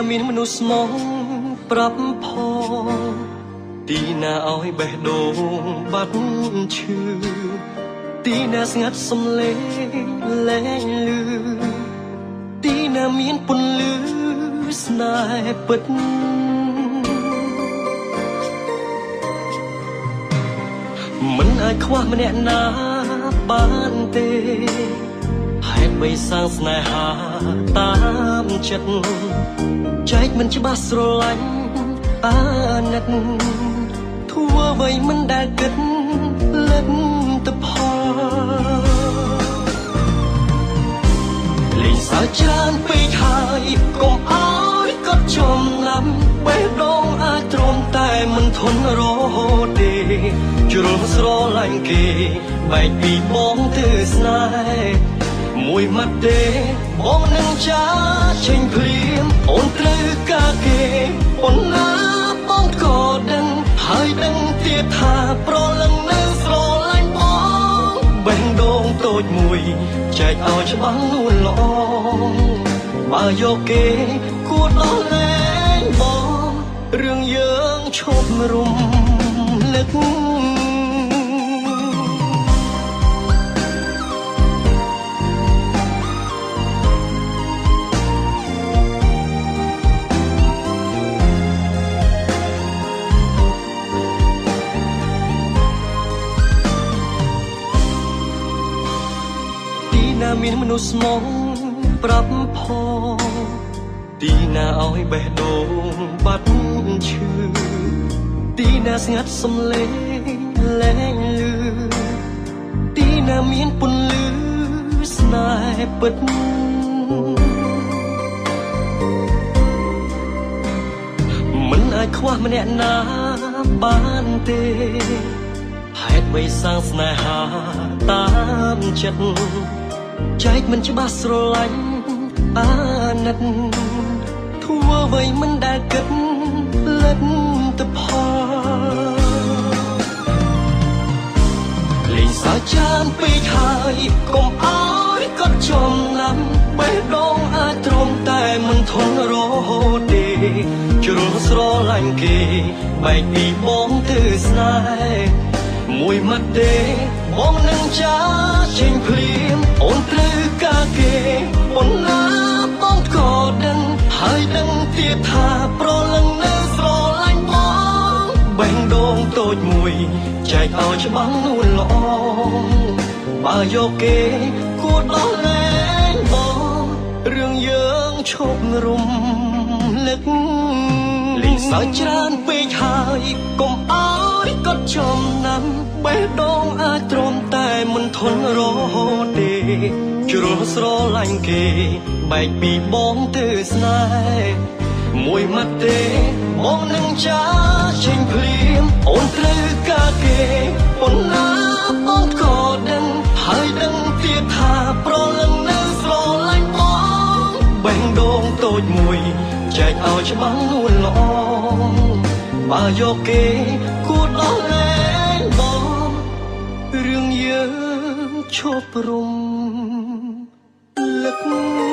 មានមនុស្សស្មងប្រាប់ផងទីណាឲ្យបេះដូងបាត់ឈឺទីណាស្ងាត់សំឡេងលែងលឺទីណាមានពន្លឺស្នេហ៍ពិតមិនអាចខ្វះម្នាក់ណាបានទេហេតុបីសាងស្នេហាតាមចិត្តចែកមិនច្បាស់ស្រឡាញ់អាណិតធ្វើអ្វីមិនដែលគិតលទ្ធផលលេងសើចច្រើនពេកហើយកុំអោយគាត់ចំណាំបេះដូងអាចទ្រាំតែមិនធន់រហូតទេជ្រុលស្រឡាញ់គេបែកពីបងទៅស្នេហ៍មួយម៉ាត់ទេបងនឹងចាចេញព្រាមអូនត្រូវការគេអូនណាបងក៏ដឹងហើយដឹងទៀតថាប្រលឹងនៅស្រឡាញ់បងបេះដូងតូចមួយចែកឲ្យច្បាស់នួនល្អបើយកគេគួរដោះលែងបងរឿងយើងឈប់រំលឹកមានមនុស្សស្មងប្រាប់ផងទីណាឲ្យបេះដូងបាត់ឈឺទីណាស្ងាត់សំឡេងលែងលឺទីណាមានពន្លឺស្នេហ៍ពិតមិនអាចខ្វះម្នាក់ណាបានទេហេតុបីសាងស្នេហាតាមចិត្តចែកមិនច្បាស់ស្រឡាញ់អាណិតធ្វើអ្វីមិនដែលគិតលទ្ធផលលេងសើចច្រើនពេកហើយកុំអោយគាត់ចំណាំបេះដូងអាចទ្រាំតែមិនធន់រហូតទេជ្រុលស្រឡាញ់គេបែកពីបងទៅស្នេហ៍មួយម៉ាត់ទេបងនឹងចាចេញព្រាមអូនត្រូវការគេអូនណាបងក៏ដឹងហើយដឹងទៀតថាប្រលឹងនៅស្រឡាញ់បងបេះដូងតូចមួយចែកឲ្យច្បាស់នួនល្អបើយកគេគួរដោះលែងបងរឿងយើងឈប់រំលឹកលេងសើចច្រើនពេកហើយកុំអោយគាត់ចំណាំបេះដូងអាចទ្រាំតែមិនធន់រហូតទេជ្រុលស្រឡាញ់គេបែកពីបងទៅស្នេហ៍មួយម៉ាត់ទេបងនឹងចាចេញព្រាមអូនត្រូវការគេអូនណាបងក៏ដឹងហើយដឹងទៀតថាប្រលឹងនៅស្រឡាញ់បងបេះដូងតូចមួយចែកឲ្យច្បាស់នួនល្អបើយកគេគួរដោះលែងបងរឿងយើងឈប់រំលឹក